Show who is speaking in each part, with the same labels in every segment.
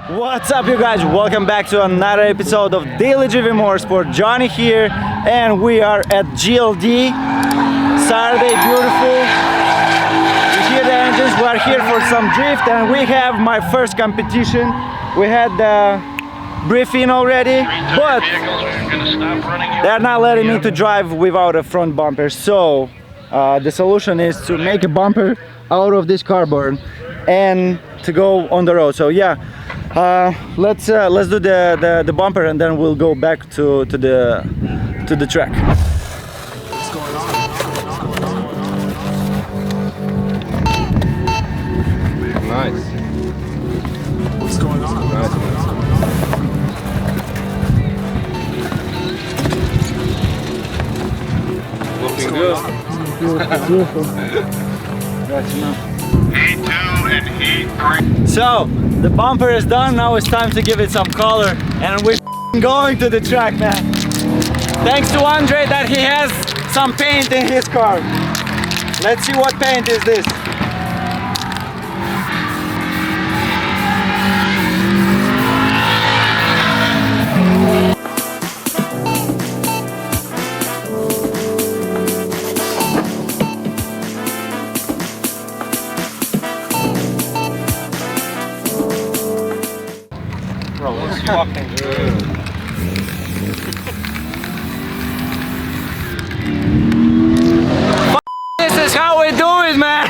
Speaker 1: What's up, you guys? Welcome back to another episode of Daily GV Motorsport. Johnny here, and we are at GLD. Saturday, beautiful. You hear the engines. We are here for some drift, and we have my first competition. We had the briefing already, but they're not letting me to drive without a front bumper. So the solution is to make a bumper out of this cardboard and to go on the road. So yeah. Let's do the bumper, and then we'll go back to the track.
Speaker 2: What's going on?
Speaker 3: Nice.
Speaker 2: What's going on?
Speaker 3: Nice. Looking good.
Speaker 1: Beautiful. That's enough.
Speaker 4: Heat 2 and Heat 3.
Speaker 1: So the bumper is done. Now it's time to give it some color, and we're going to the track, man. Thanks to Andre that he has some paint in his car. Let's see what paint is this.
Speaker 3: Bro, it's fucking good.
Speaker 1: This is how we do it, man.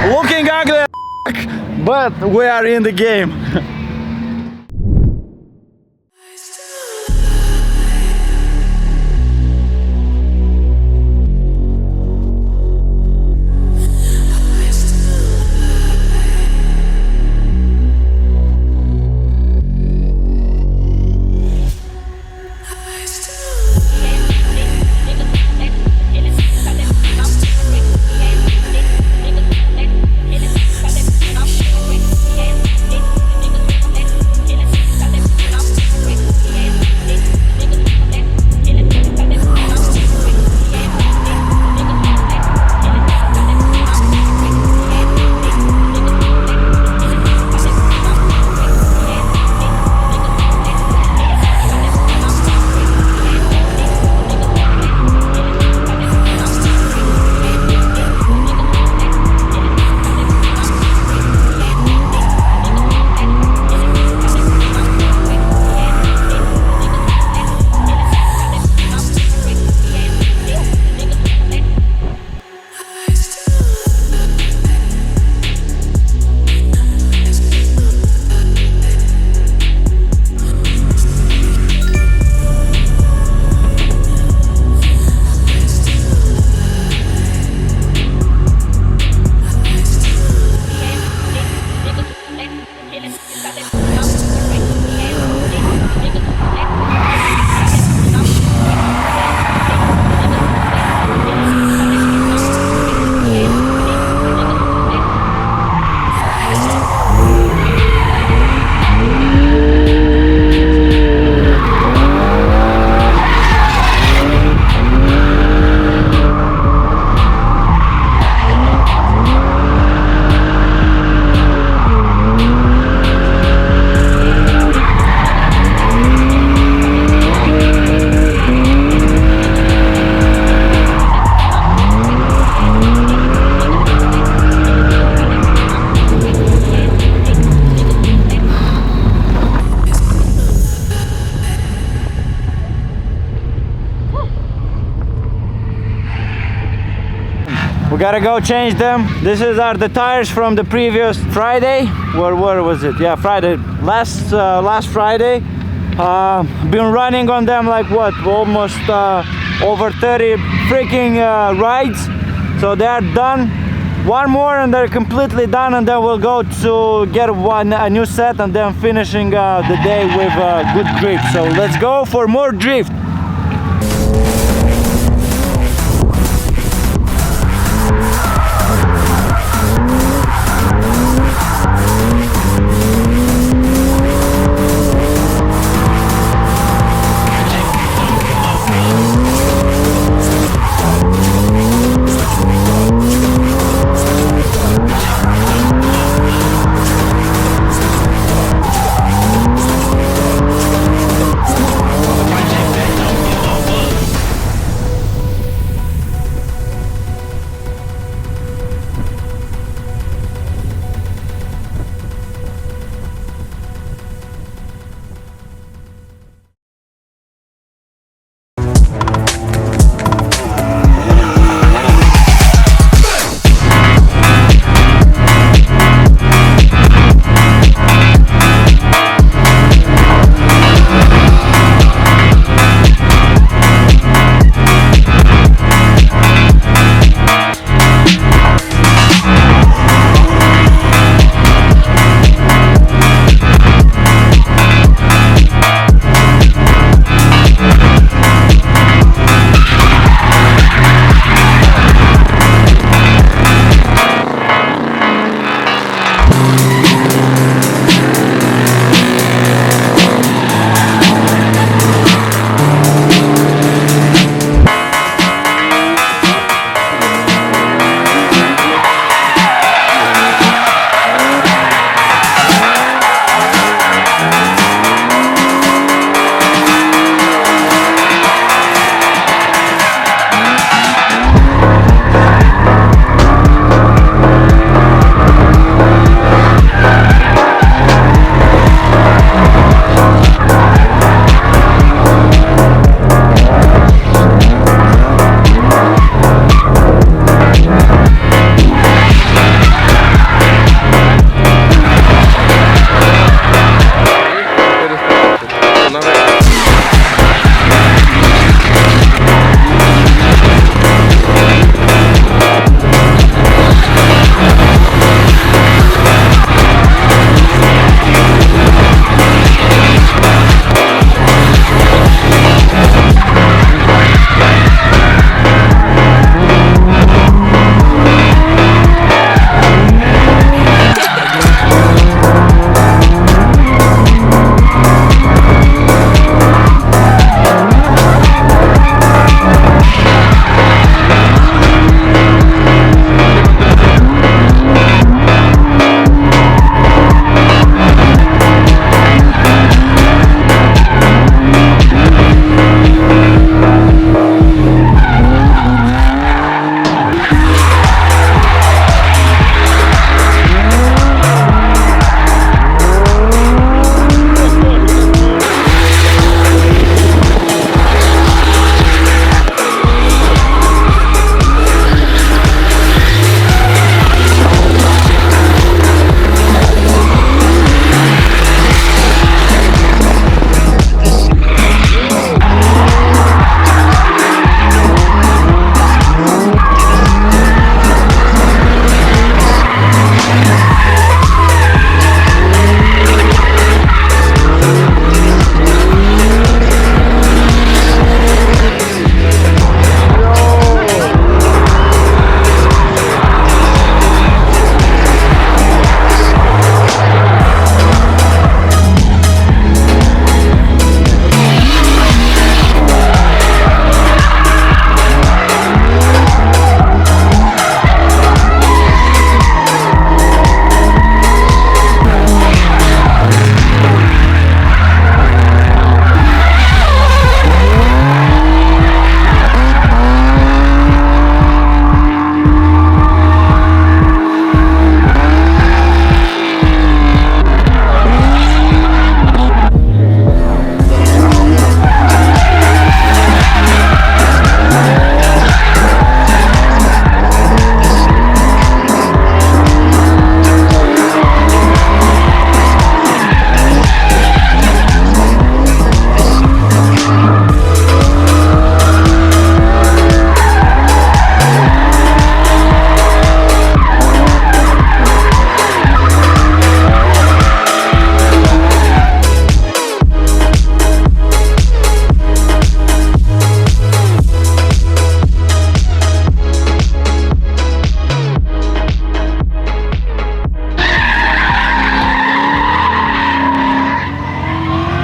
Speaker 1: Looking ugly, but we are in the game. We gotta go change them. This is the tires from the previous Friday. Where was it? Yeah, Friday. Last Friday. Been running on them like what? Almost over 30 freaking rides. So they are done. One more and they're completely done, and then we'll go to get a new set, and then finishing the day with good grip. So let's go for more drift.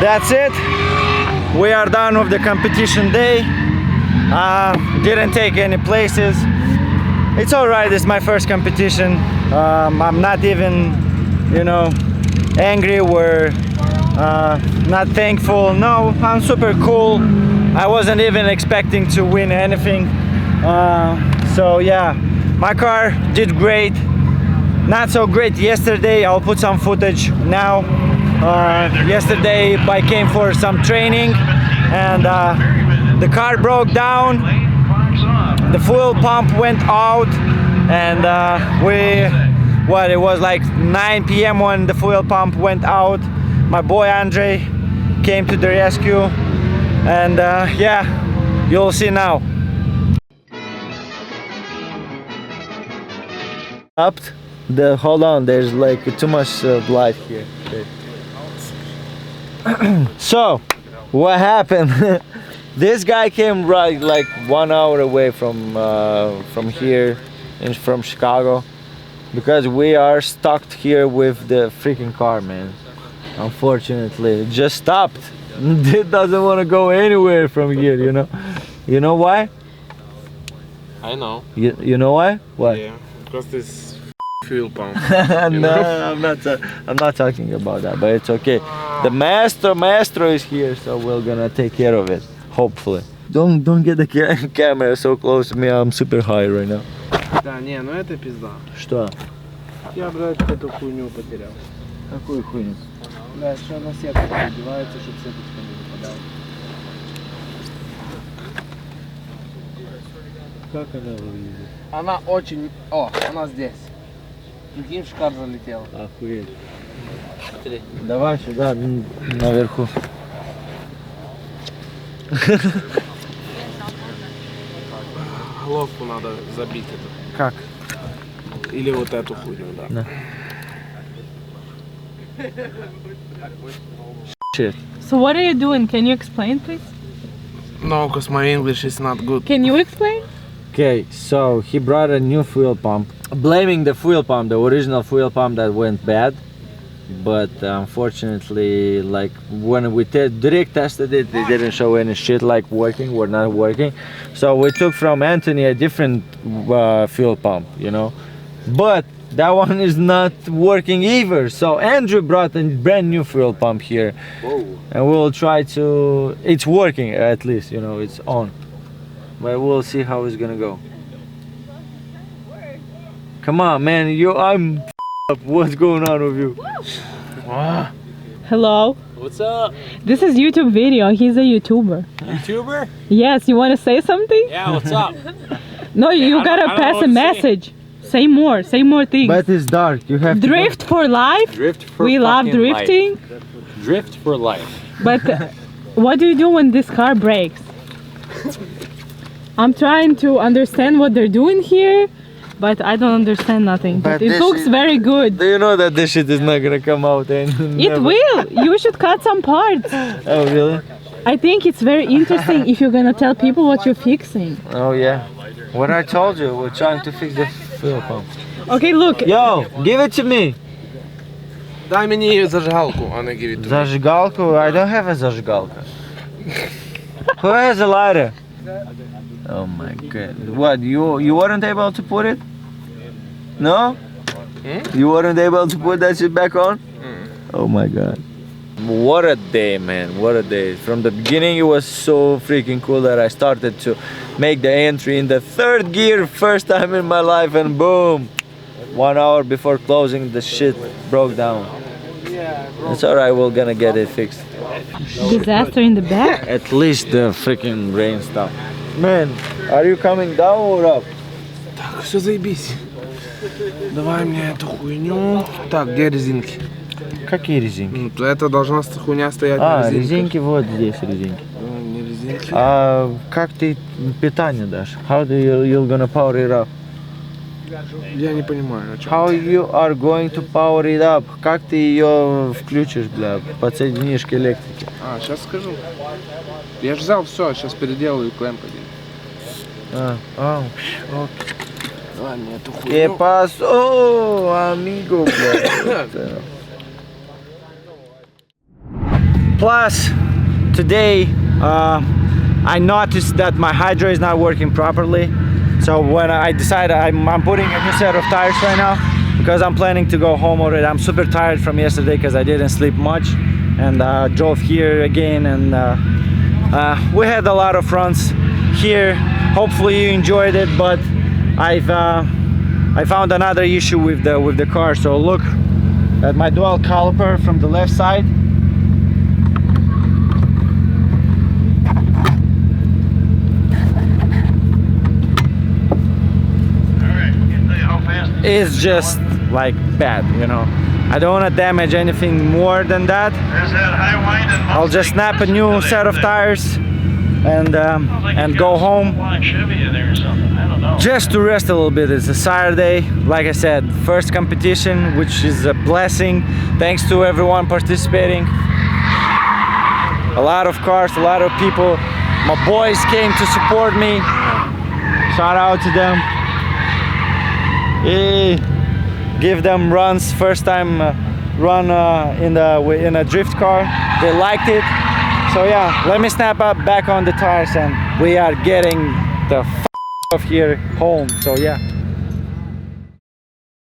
Speaker 1: that's it. We are done with the competition day. Didn't take any places. It's alright, it's my first competition. I'm not even, you know, angry or not thankful. No, I'm super cool. I wasn't even expecting to win anything. So yeah, my car did great. Not so great yesterday. I'll put some footage now. Yesterday I came for some training and the car broke down. The fuel pump went out and it was like 9 p.m. when the fuel pump went out. My boy Andre came to the rescue and yeah, you'll see now. Hold on, there's like too much light here. Okay. So what happened? This guy came right like 1 hour away from here, from Chicago, because we are stuck here with the freaking car, man. Unfortunately, it just stopped. It doesn't want to go anywhere from here, you know. You know why?
Speaker 3: I know.
Speaker 1: You know why? Why?
Speaker 3: Yeah, because this fuel pump.
Speaker 1: No, I'm not talking about that, but it's okay. The maestro is here, so we're gonna take care of it, hopefully. Don't get the camera so close to me. I'm super high right now.
Speaker 3: Да, не, ну это пизда.
Speaker 1: Что?
Speaker 3: Я, блядь, эту хуйню потерял.
Speaker 1: Какую хуйню?
Speaker 3: Да, еще на сетку одевается, чтобы сеточка не выпадала.
Speaker 1: Как она выглядит?
Speaker 3: Она очень... О, она здесь. Прикинь, в шкаф залетела.
Speaker 1: Охуеть.
Speaker 3: Смотри.
Speaker 1: Давай сюда, наверху.
Speaker 3: Головку надо забить эту.
Speaker 1: Как?
Speaker 3: Или вот эту хуйню, да.
Speaker 1: Shit.
Speaker 5: So what are you doing? Can you explain, please?
Speaker 3: No, because my English is not good.
Speaker 5: Can you explain?
Speaker 1: Okay, so he brought a new fuel pump, blaming the fuel pump, the original fuel pump that went bad. But unfortunately, like when we direct tested it, they didn't show any shit like working or not working. So we took from Anthony a different fuel pump, you know. But that one is not working either. So Andrew brought a brand new fuel pump here.
Speaker 3: Whoa.
Speaker 1: And we'll try to, it's working at least, you know, it's on. But we'll see how it's gonna go. Come on, man, I'm up. What's going on with you?
Speaker 3: What?
Speaker 5: Hello.
Speaker 3: What's up?
Speaker 5: This is YouTube video. He's a YouTuber.
Speaker 3: YouTuber?
Speaker 5: Yes, you want to say something?
Speaker 3: Yeah, what's up?
Speaker 5: No, you
Speaker 3: I
Speaker 5: gotta
Speaker 3: don't know
Speaker 5: pass
Speaker 3: what
Speaker 5: a
Speaker 3: to say.
Speaker 5: message. Say more things.
Speaker 1: But it's dark, you have
Speaker 5: Drift for life.
Speaker 3: Drift for
Speaker 5: We love
Speaker 3: fucking
Speaker 5: drifting.
Speaker 3: life. Drift for life.
Speaker 5: But what do you do when this car breaks? I'm trying to understand what they're doing here, but I don't understand nothing. But it
Speaker 1: this
Speaker 5: looks
Speaker 1: is-
Speaker 5: very good.
Speaker 1: Do you know that this shit is not gonna come out? And
Speaker 5: It will. You should cut some parts.
Speaker 1: Oh, really?
Speaker 5: I think it's very interesting if you're gonna tell people what you're fixing.
Speaker 1: Oh, yeah. What I told you, we're trying to fix the fuel pump.
Speaker 5: Okay, look.
Speaker 1: Yo, give it to me.
Speaker 3: Дай мені зажигалку, а не give it to me.
Speaker 1: Зажигалку? I don't have a зажигалка. Who has a lighter? Oh my god. What, you weren't able to put it? No? You weren't able to put that shit back on? Oh my god. What a day, man, what a day. From the beginning it was so freaking cool that I started to make the entry in the third gear, first time in my life, and boom, 1 hour before closing the shit broke down. It's alright, we're gonna get it fixed.
Speaker 5: Disaster in the back.
Speaker 1: At least the freaking rain stopped. Man, are you coming down or up?
Speaker 3: Так, все заебись. Давай мне эту хуйню. Так, где резинки?
Speaker 1: Какие резинки?
Speaker 3: Ну, это должна хуйня стоять на резинках.
Speaker 1: Резинки вот здесь резинки.
Speaker 3: Не резинки.
Speaker 1: А как ты питание дашь? How do you're gonna power it up?
Speaker 3: Я не понимаю, о чем.
Speaker 1: How you are going to power it up? Как ты ее включишь, бля, подсоединишь к электрике?
Speaker 3: А, сейчас скажу. Я же взял все, сейчас переделаю клемп один.
Speaker 1: Окей.
Speaker 3: Давай мне эту хуйню.
Speaker 1: ¿Qué pasó, amigo? Bля? Plus, today I noticed that my hydro is not working properly. So when I decided I'm putting a new set of tires right now because I'm planning to go home already. I'm super tired from yesterday because I didn't sleep much and drove here again, and we had a lot of runs here. Hopefully you enjoyed it, but I found another issue with the car. So look at my dual caliper from the left side. It's just like bad, you know. I don't want to damage anything more than that. I'll just snap a new set of tires and go home just to rest a little bit. It's a Saturday, like I said, first competition, which is a blessing. Thanks to everyone participating. A lot of cars, a lot of people. My boys came to support me. Shout out to them. Give them runs, first time run in a drift car. They liked it. So yeah, let me snap up back on the tires and we are getting the f off here home. So yeah.